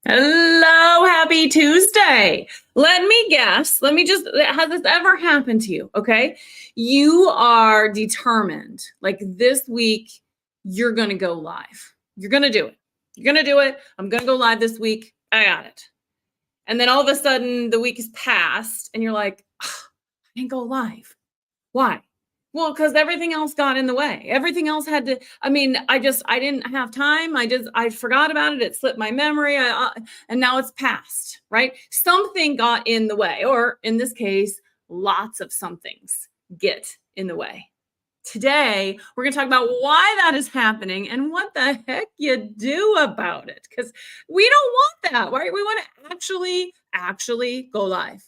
Hello, happy Tuesday. Let me guess. Has this ever happened to you? Okay. You are determined, like this week, you're going to go live. You're going to do it. You're going to do it. I'm going to go live this week. I got it. And then all of a sudden, the week has passed, and you're like, "Ugh, I didn't go live. Why? Well, because everything else got in the way. Everything else had to, I didn't have time. I forgot about it. It slipped my memory. And now it's past, right? Something got in the way, or in this case, lots of somethings get in the way. Today, we're going to talk about why that is happening and what the heck you do about it. Because we don't want that, right? We want to actually go live.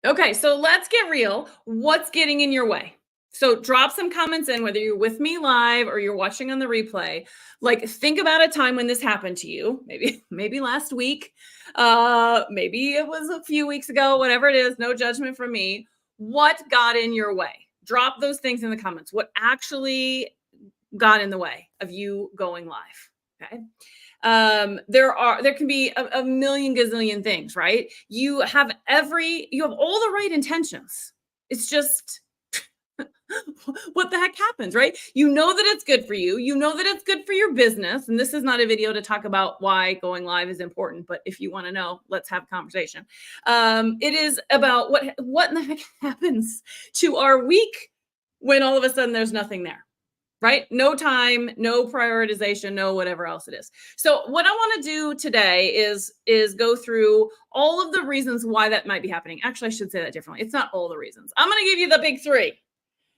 Okay, so let's get real. What's getting in your way? So drop some comments in, whether you're with me live or you're watching on the replay. Like, think about a time when this happened to you. Maybe last week. Maybe it was a few weeks ago, whatever it is, no judgment from me. What got in your way? Drop those things in the comments. What actually got in the way of you going live? Okay. There can be a million gazillion things, right? You have all the right intentions. It's just what the heck happens, right? You know that it's good for you. You know that it's good for your business. And this is not a video to talk about why going live is important, but if you want to know, let's have a conversation. It is about what in the heck happens to our week when all of a sudden there's nothing there. Right? No time, no prioritization, no whatever else it is. So what I want to do today is go through all of the reasons why that might be happening. Actually, I should say that differently. It's not all the reasons. I'm going to give you the big three.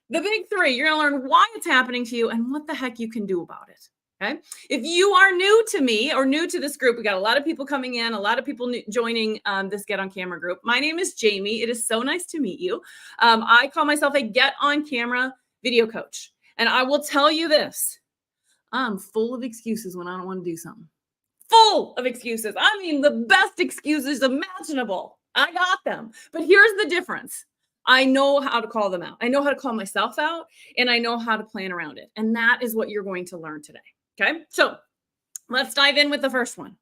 The big three. You're going to learn why it's happening to you and what the heck you can do about it. Okay. If you are new to me or new to this group, we got a lot of people coming in, a lot of people joining this Get on Camera group. My name is Jamie. It is so nice to meet you. I call myself a Get on Camera video coach. And I will tell you this, I'm full of excuses when I don't want to do something. Full of excuses. I mean, the best excuses imaginable. I got them. But here's the difference. I know how to call them out. I know how to call myself out, and I know how to plan around it. And that is what you're going to learn today. Okay? So let's dive in with the first one.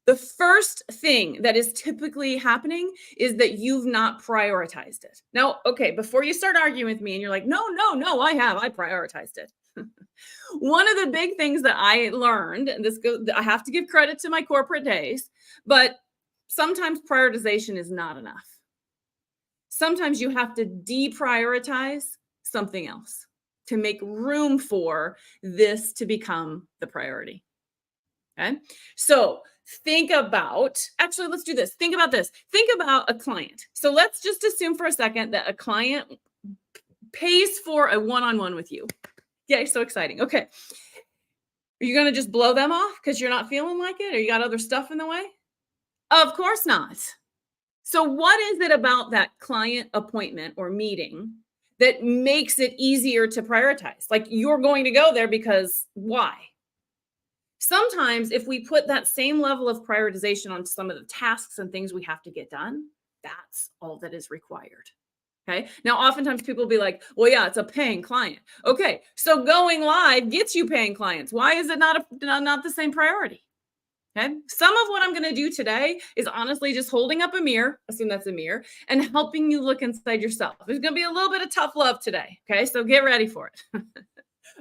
The first thing that is typically happening is that you've not prioritized it. Now, okay, before you start arguing with me and you're like, no, I prioritized it. One of the big things that I learned, and I have to give credit to my corporate days, but sometimes prioritization is not enough. Sometimes you have to deprioritize something else to make room for this to become the priority. Okay, so let's do this. Think about this. Think about a client. So let's just assume for a second that a client pays for a one-on-one with you. Yeah, so exciting. Okay. Are you going to just blow them off because you're not feeling like it, or you got other stuff in the way? Of course not. So what is it about that client appointment or meeting that makes it easier to prioritize? Like, you're going to go there because why? Sometimes if we put that same level of prioritization on some of the tasks and things we have to get done, that's all that is required. Okay. Now, oftentimes people will be like, well, yeah, it's a paying client. Okay. So going live gets you paying clients. Why is it not the same priority? Okay. Some of what I'm going to do today is honestly just holding up a mirror, assume that's a mirror, and helping you look inside yourself. There's going to be a little bit of tough love today. Okay. So get ready for it.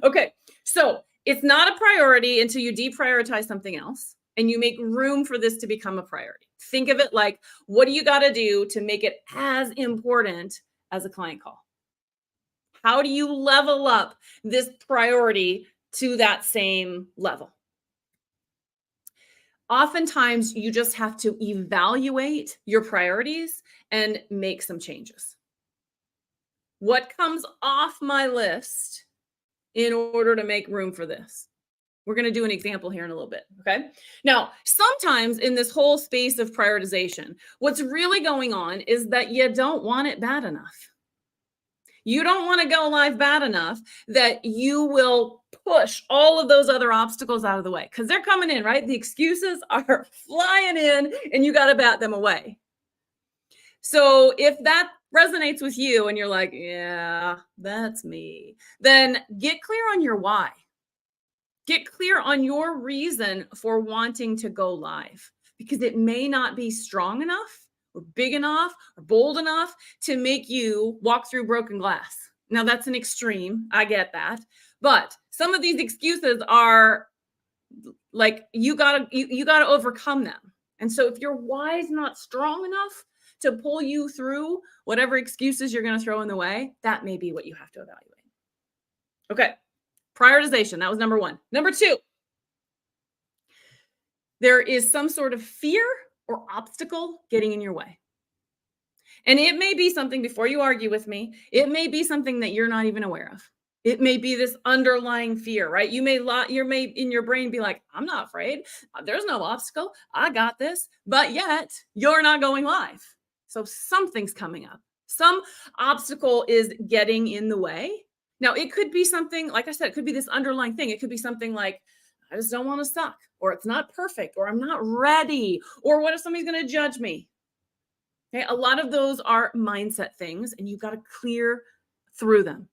Okay. So it's not a priority until you deprioritize something else and you make room for this to become a priority. Think of it like, what do you got to do to make it as important as a client call? How do you level up this priority to that same level? Oftentimes, you just have to evaluate your priorities and make some changes. What comes off my list in order to make room for this? We're going to do an example here in a little bit, okay? Now, sometimes in this whole space of prioritization, what's really going on is that you don't want it bad enough. You don't want to go live bad enough that you will push all of those other obstacles out of the way because they're coming in, right? The excuses are flying in and you got to bat them away. So if that resonates with you and you're like, yeah, that's me, then get clear on your why. Get clear on your reason for wanting to go live because it may not be strong enough or big enough or bold enough to make you walk through broken glass. Now that's an extreme. I get that. But some of these excuses are like you gotta overcome them. And so if your why is not strong enough to pull you through whatever excuses you're going to throw in the way, that may be what you have to evaluate. Okay. Prioritization. That was number 1. Number 2, there is some sort of fear or obstacle getting in your way. And it may be something, before you argue with me, it may be something that you're not even aware of. It may be this underlying fear, right? You may in your brain be like, I'm not afraid. There's no obstacle. I got this. But yet you're not going live. So something's coming up. Some obstacle is getting in the way. Now, it could be something, like I said, it could be this underlying thing. It could be something like, I just don't want to suck, or it's not perfect, or I'm not ready, or what if somebody's going to judge me? Okay, a lot of those are mindset things, and you've got to clear through them.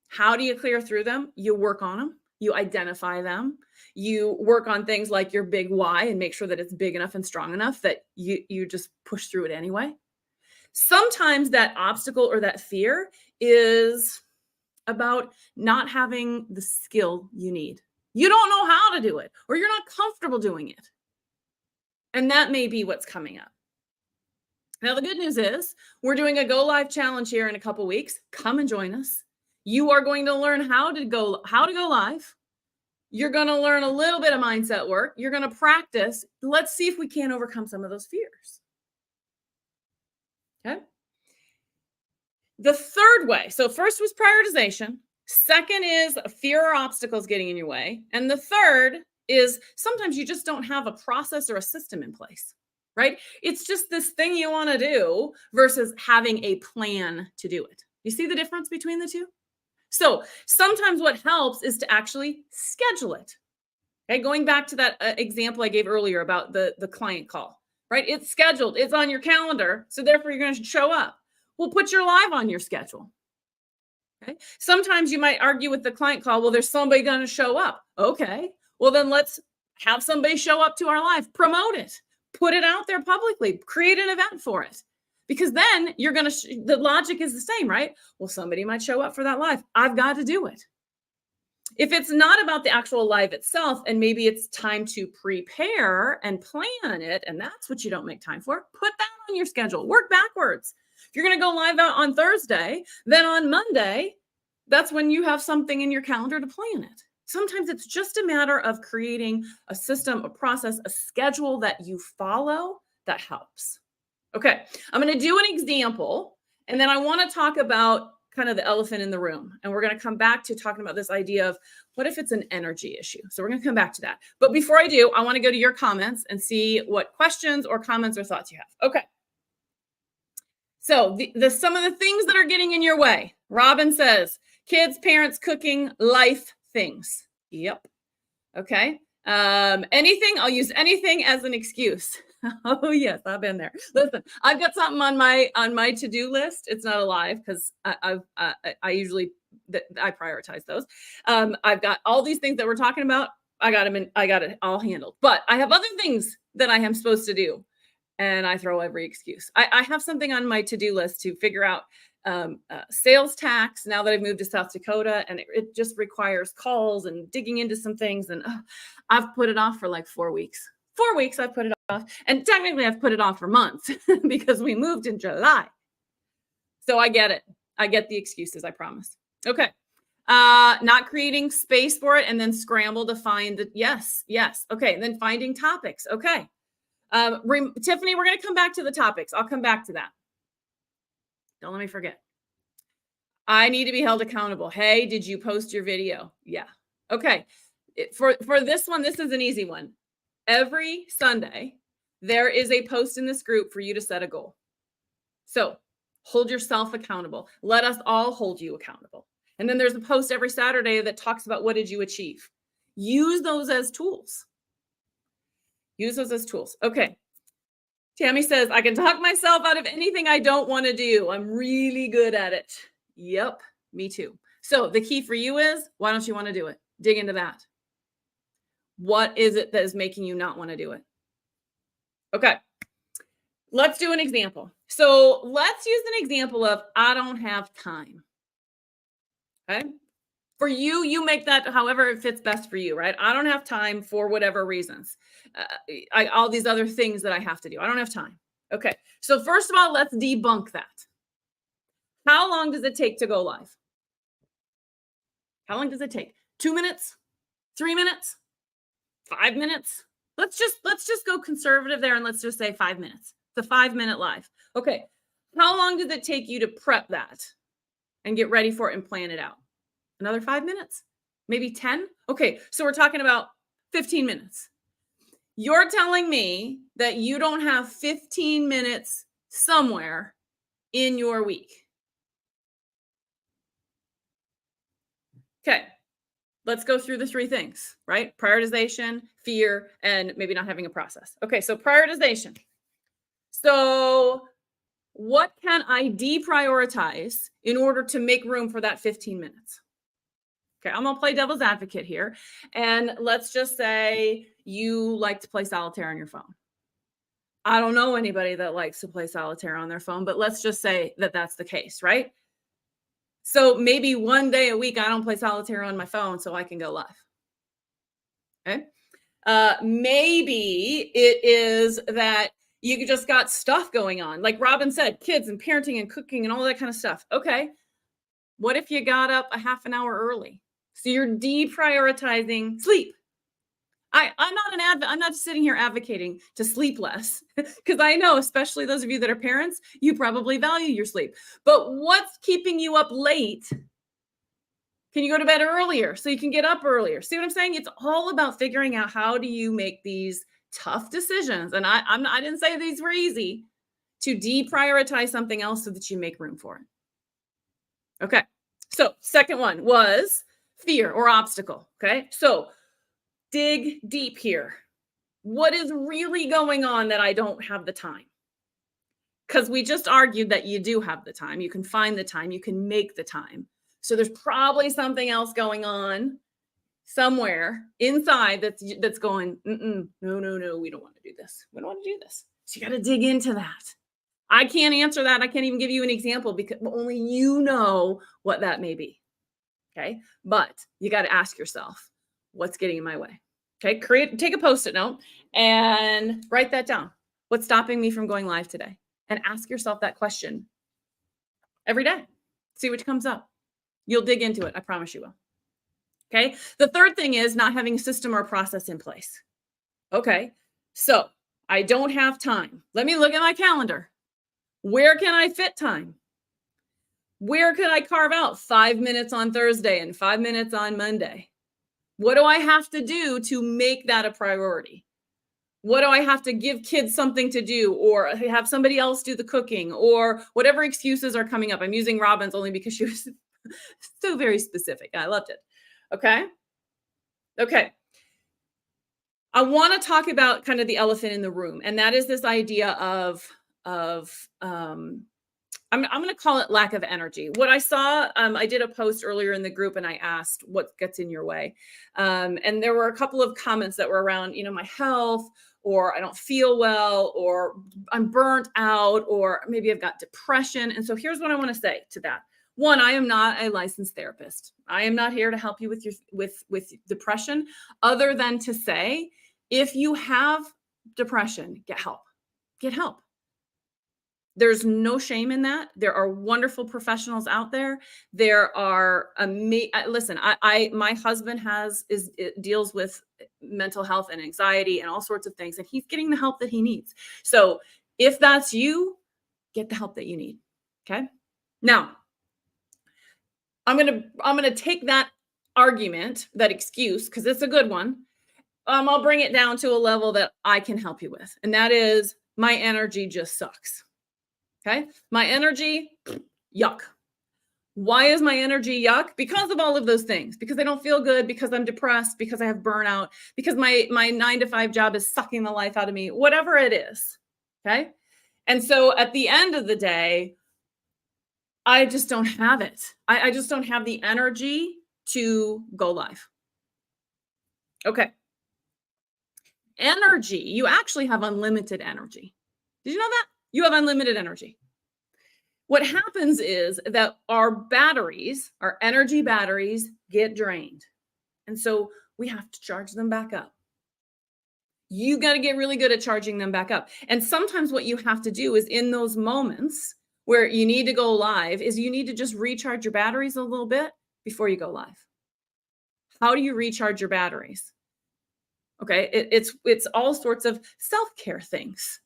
How do you clear through them? You work on them. You identify them. You work on things like your big why and make sure that it's big enough and strong enough that you just push through it anyway. Sometimes that obstacle or that fear is about not having the skill you need. You don't know how to do it, or you're not comfortable doing it. And that may be what's coming up. Now, the good news is we're doing a Go Live challenge here in a couple weeks. Come and join us. You are going to learn how to go live. You're going to learn a little bit of mindset work. You're going to practice. Let's see if we can overcome some of those fears. Okay. The third way. So first was prioritization. Second is fear or obstacles getting in your way. And the third is sometimes you just don't have a process or a system in place, right? It's just this thing you want to do versus having a plan to do it. You see the difference between the two? So sometimes what helps is to actually schedule it. Okay, going back to that example I gave earlier about the client call, right? It's scheduled. It's on your calendar. So therefore, you're going to show up. Well, put your live on your schedule. Okay. Sometimes you might argue with the client call, well, there's somebody going to show up. Okay. Well, then let's have somebody show up to our live, promote it, put it out there publicly, create an event for it. Because then you're going to, the logic is the same, right? Well, somebody might show up for that live. I've got to do it. If it's not about the actual live itself, and maybe it's time to prepare and plan it, and that's what you don't make time for, put that on your schedule. Work backwards. If you're going to go live out on Thursday, then on Monday, that's when you have something in your calendar to plan it. Sometimes it's just a matter of creating a system, a process, a schedule that you follow that helps. Okay, I'm going to do an example, and then I want to talk about kind of the elephant in the room. And we're going to come back to talking about this idea of what if it's an energy issue? So we're going to come back to that. But before I do, I want to go to your comments and see what questions or comments or thoughts you have. Okay. So some of the things that are getting in your way. Robin says, kids, parents, cooking, life things. Yep. Okay. Anything, I'll use anything as an excuse. Oh yes, I've been there. Listen, I've got something on my to-do list. It's not alive because I usually I prioritize those. I've got all these things that we're talking about. I got it all handled. But I have other things that I am supposed to do, and I throw every excuse. I have something on my to-do list to figure out sales tax now that I've moved to South Dakota, and it just requires calls and digging into some things. And I've put it off for like 4 weeks. 4 weeks I've put it off. And technically I've put it off for months because we moved in July. So I get it. I get the excuses, I promise. Okay. Not creating space for it and then scramble to find the yes. Okay. And then finding topics. Okay. Tiffany, we're going to come back to the topics. I'll come back to that. Don't let me forget. I need to be held accountable. Hey, did you post your video? Yeah. Okay. For this one, this is an easy one. Every Sunday, there is a post in this group for you to set a goal. So Hold yourself accountable. Let us all hold you accountable. And then there's a post every Saturday that talks about what did you achieve. Use those as tools. Use those as tools. Okay. Tammy says, I can talk myself out of anything I don't want to do. I'm really good at it. Yep, me too. So the key for you is, why don't you want to do it? Dig into that. What is it that is making you not want to do it? Okay. Let's do an example. So let's use an example of, I don't have time. Okay. For you, you make that however it fits best for you, right? I don't have time for whatever reasons. All these other things that I have to do. I don't have time. Okay. So first of all, let's debunk that. How long does it take to go live? How long does it take? 2 minutes? 3 minutes? 5 minutes? Let's just go conservative there and let's just say 5 minutes. It's a 5-minute live. Okay. How long does it take you to prep that and get ready for it and plan it out? Another 5 minutes? Maybe 10? Okay. So we're talking about 15 minutes. You're telling me that you don't have 15 minutes somewhere in your week. Okay. Let's go through the 3 things, right? Prioritization, fear, and maybe not having a process. Okay. So prioritization. So what can I deprioritize in order to make room for that 15 minutes? Okay, I'm going to play devil's advocate here. And let's just say you like to play solitaire on your phone. I don't know anybody that likes to play solitaire on their phone, but let's just say that that's the case, right? So maybe one day a week, I don't play solitaire on my phone so I can go live. Okay. Maybe it is that you just got stuff going on. Like Robin said, kids and parenting and cooking and all that kind of stuff. Okay. What if you got up a half an hour early? So you're deprioritizing sleep. I'm not sitting here advocating to sleep less because I know, especially those of you that are parents, you probably value your sleep. But what's keeping you up late? Can you go to bed earlier so you can get up earlier? See what I'm saying? It's all about figuring out how do you make these tough decisions. And I didn't say these were easy, to deprioritize something else so that you make room for it. Okay. So second one was fear or obstacle. Okay. So dig deep here. What is really going on that I don't have the time? Because we just argued that you do have the time. You can find the time. You can make the time. So there's probably something else going on somewhere inside that's going, no, we don't want to do this. We don't want to do this. So you got to dig into that. I can't answer that. I can't even give you an example because only you know what that may be. Okay. But you got to ask yourself, what's getting in my way? Okay. Take a Post-it note and write that down. What's stopping me from going live today? And ask yourself that question every day. See what comes up. You'll dig into it. I promise you will. Okay. The third thing is not having a system or process in place. Okay. So I don't have time. Let me look at my calendar. Where can I fit time? Where could I carve out 5 minutes on Thursday and 5 minutes on Monday? What do I have to do to make that a priority? What do I have to give kids something to do or have somebody else do the cooking or whatever excuses are coming up? I'm using Robin's only because she was so very specific. I loved it. Okay. Okay. I want to talk about kind of the elephant in the room. And that is this idea of I'm going to call it lack of energy. What I saw, I did a post earlier in the group and I asked what gets in your way. And there were a couple of comments that were around, my health, or I don't feel well, or I'm burnt out, or maybe I've got depression. And so here's what I want to say to that. One, I am not a licensed therapist. I am not here to help you with depression, other than to say, if you have depression, get help. Get help. There's no shame in that. There are wonderful professionals out there. There are listen, my husband deals with mental health and anxiety and all sorts of things, and he's getting the help that he needs. So if that's you, get the help that you need. Okay. Now, I'm gonna take that argument, that excuse, because it's a good one. I'll bring it down to a level that I can help you with, and that is my energy just sucks. Okay. My energy, yuck. Why is my energy yuck? Because of all of those things. Because I don't feel good, because I'm depressed, because I have burnout, because my 9 to 5 job is sucking the life out of me, whatever it is. Okay. And so at the end of the day, I just don't have it. I just don't have the energy to go live. Okay. Energy. You actually have unlimited energy. Did you know that? You have unlimited energy. What happens is that our batteries, our energy batteries, get drained. And so we have to charge them back up. You got to get really good at charging them back up. And sometimes what you have to do is in those moments where you need to go live is you need to just recharge your batteries a little bit before you go live. How do you recharge your batteries? Okay, it's all sorts of self-care things.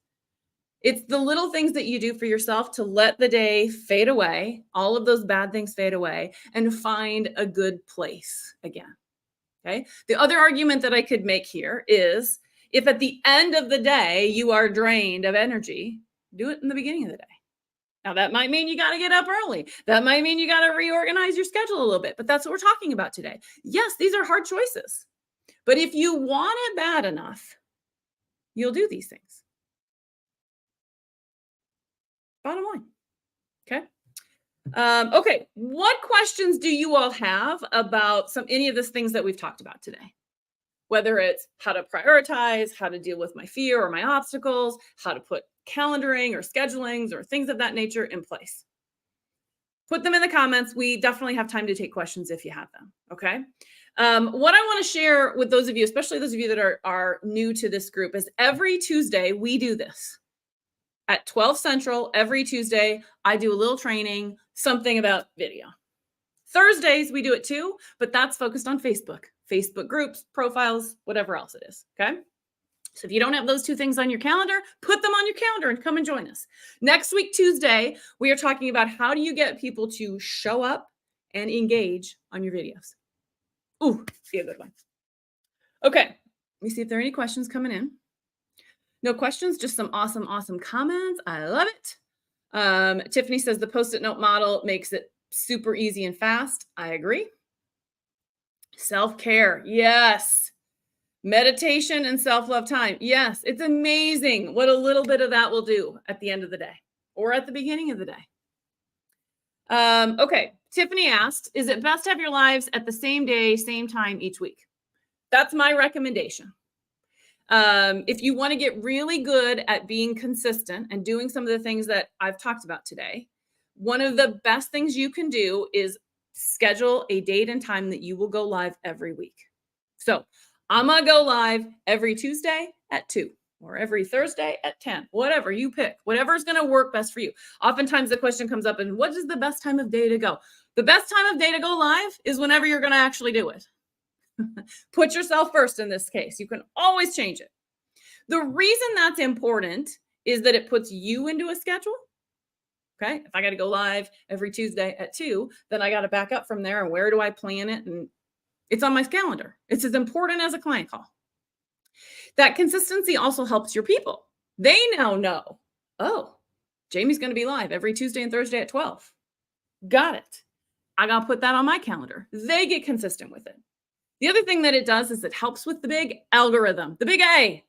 It's the little things that you do for yourself to let the day fade away, all of those bad things fade away, and find a good place again. Okay. The other argument that I could make here is if at the end of the day you are drained of energy, do it in the beginning of the day. Now, that might mean you got to get up early. That might mean you got to reorganize your schedule a little bit, but that's what we're talking about today. Yes, these are hard choices, but if you want it bad enough, you'll do these things. Bottom line. Okay. Okay. What questions do you all have about any of the things that we've talked about today? Whether it's how to prioritize, how to deal with my fear or my obstacles, how to put calendaring or schedulings or things of that nature in place. Put them in the comments. We definitely have time to take questions if you have them. Okay. What I want to share with those of you, especially those of you that are new to this group, is every Tuesday we do this. At 12 Central, every Tuesday, I do a little training, something about video. Thursdays, we do it too, but that's focused on Facebook groups, profiles, whatever else it is. Okay. So if you don't have those two things on your calendar, put them on your calendar and come and join us. Next week, Tuesday, we are talking about how do you get people to show up and engage on your videos. Ooh, be a good one. Okay. Let me see if there are any questions coming in. No questions, just some awesome comments. I love it. Tiffany says the Post-it note model makes it super easy and fast. I agree. Self-care. Yes. Meditation and self-love time. Yes. It's amazing what a little bit of that will do at the end of the day or at the beginning of the day. Okay. Tiffany asked, is it best to have your lives at the same day, same time each week? That's my recommendation. If you want to get really good at being consistent and doing some of the things that I've talked about today, one of the best things you can do is schedule a date and time that you will go live every week. So I'm going to go live every Tuesday at 2 or every Thursday at 10, whatever you pick, whatever's going to work best for you. Oftentimes the question comes up, and what is the best time of day to go? The best time of day to go live is whenever you're going to actually do it. Put yourself first in this case. You can always change it. The reason that's important is that it puts you into a schedule. Okay. If I got to go live every Tuesday at 2, then I got to back up from there. And where do I plan it? And it's on my calendar. It's as important as a client call. That consistency also helps your people. They now know, oh, Jamie's going to be live every Tuesday and Thursday at 12. Got it. I got to put that on my calendar. They get consistent with it. The other thing that it does is it helps with the big algorithm, the big A.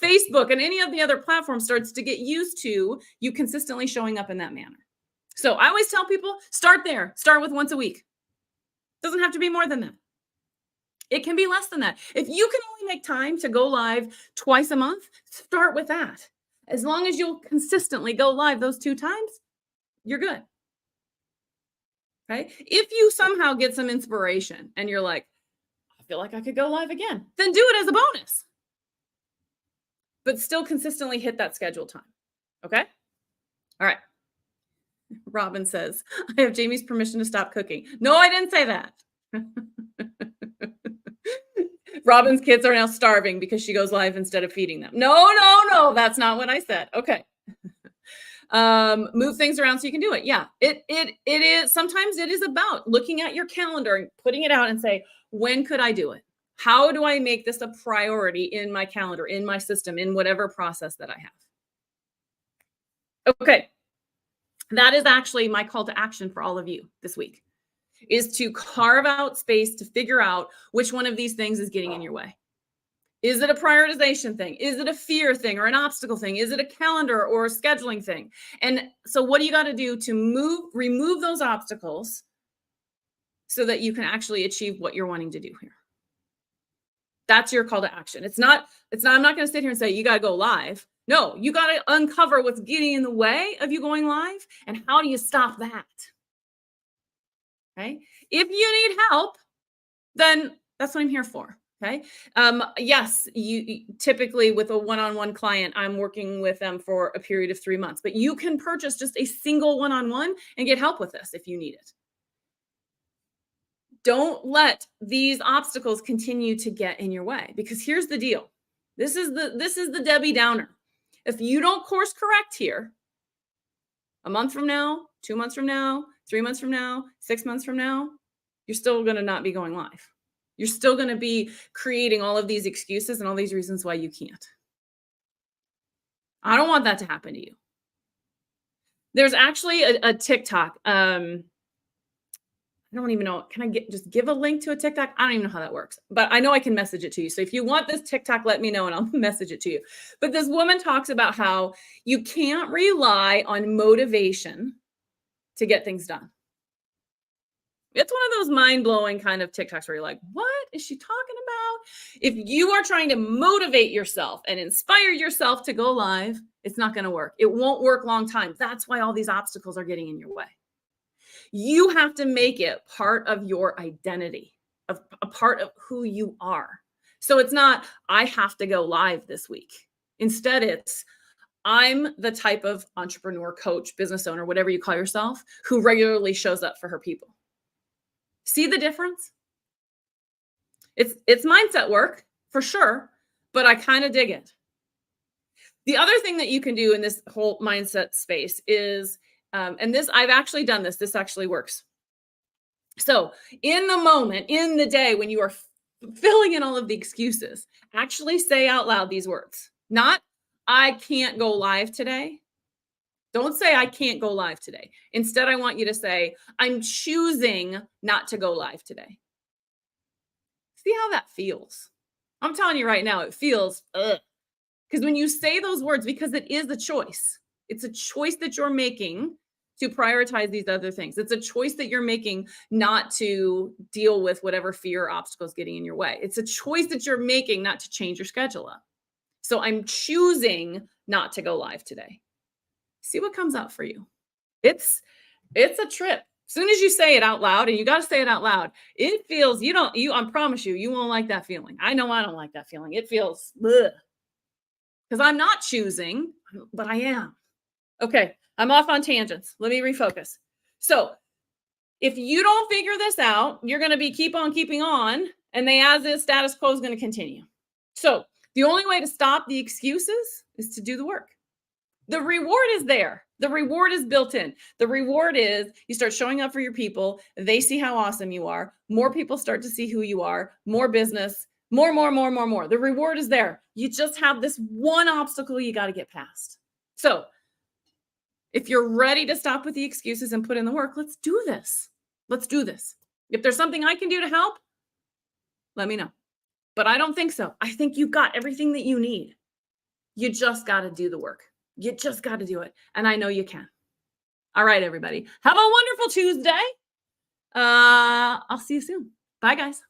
Facebook and any of the other platforms starts to get used to you consistently showing up in that manner. So I always tell people, start there. Start with once a week. Doesn't have to be more than that. It can be less than that. If you can only make time to go live twice a month, start with that. As long as you'll consistently go live those 2 times, you're good. Okay. If you somehow get some inspiration and you're like, I feel like I could go live again, then do it as a bonus. But still consistently hit that scheduled time. Okay. All right. Robin says, I have Jamie's permission to stop cooking. No, I didn't say that. Robin's kids are now starving because she goes live instead of feeding them. No, that's not what I said. Okay. Move things around so you can do it. Yeah, it is. Sometimes it is about looking at your calendar and putting it out and say, when could I do it? How do I make this a priority in my calendar, in my system, in whatever process that I have? Okay. That is actually my call to action for all of you this week, is to carve out space to figure out which one of these things is getting in your way. Is it a prioritization thing? Is it a fear thing or an obstacle thing? Is it a calendar or a scheduling thing? And so what do you got to do to remove those obstacles so that you can actually achieve what you're wanting to do here? That's your call to action. I'm not going to sit here and say, you got to go live. No, you got to uncover what's getting in the way of you going live and how do you stop that? Okay. If you need help, then that's what I'm here for. Okay. Yes, you typically with a one-on-one client, I'm working with them for a period of 3 months, but you can purchase just a single one-on-one and get help with this if you need it. Don't let these obstacles continue to get in your way, because here's the deal. This is the Debbie Downer. If you don't course correct here, a month from now, 2 months from now, 3 months from now, 6 months from now, you're still going to not be going live. You're still going to be creating all of these excuses and all these reasons why you can't. I don't want that to happen to you. There's actually a TikTok. I don't even know. Can I just give a link to a TikTok? I don't even know how that works, but I know I can message it to you. So if you want this TikTok, let me know and I'll message it to you. But this woman talks about how you can't rely on motivation to get things done. It's one of those mind-blowing kind of TikToks where you're like, what is she talking about? If you are trying to motivate yourself and inspire yourself to go live, it's not going to work. It won't work long time. That's why all these obstacles are getting in your way. You have to make it part of your identity, a part of who you are. So it's not, I have to go live this week. Instead, it's, I'm the type of entrepreneur, coach, business owner, whatever you call yourself, who regularly shows up for her people. See the difference? It's mindset work for sure, but I kind of dig it. The other thing that you can do in this whole mindset space is, and this, I've actually done this. This actually works. So in the moment, in the day when you are filling in all of the excuses, actually say out loud these words. Not, I can't go live today. Don't say, I can't go live today. Instead, I want you to say, I'm choosing not to go live today. See how that feels? I'm telling you right now, it feels, ugh. Because when you say those words, because it is a choice, it's a choice that you're making to prioritize these other things. It's a choice that you're making not to deal with whatever fear or obstacles getting in your way. It's a choice that you're making not to change your schedule up. So I'm choosing not to go live today. See what comes out for you. It's a trip. As soon as you say it out loud, and you got to say it out loud, it feels, I promise you won't like that feeling. I know I don't like that feeling. It feels, because I'm not choosing, but I am. Okay, I'm off on tangents. Let me refocus. So if you don't figure this out, you're going to be keep on keeping on, and the as is status quo is going to continue. So the only way to stop the excuses is to do the work. The reward is there. The reward is built in. The reward is you start showing up for your people. They see how awesome you are. More people start to see who you are. More business, more. The reward is there. You just have this one obstacle you got to get past. So if you're ready to stop with the excuses and put in the work, let's do this. Let's do this. If there's something I can do to help, let me know. But I don't think so. I think you've got everything that you need. You just got to do the work. You just got to do it. And I know you can. All right, everybody. Have a wonderful Tuesday. I'll see you soon. Bye, guys.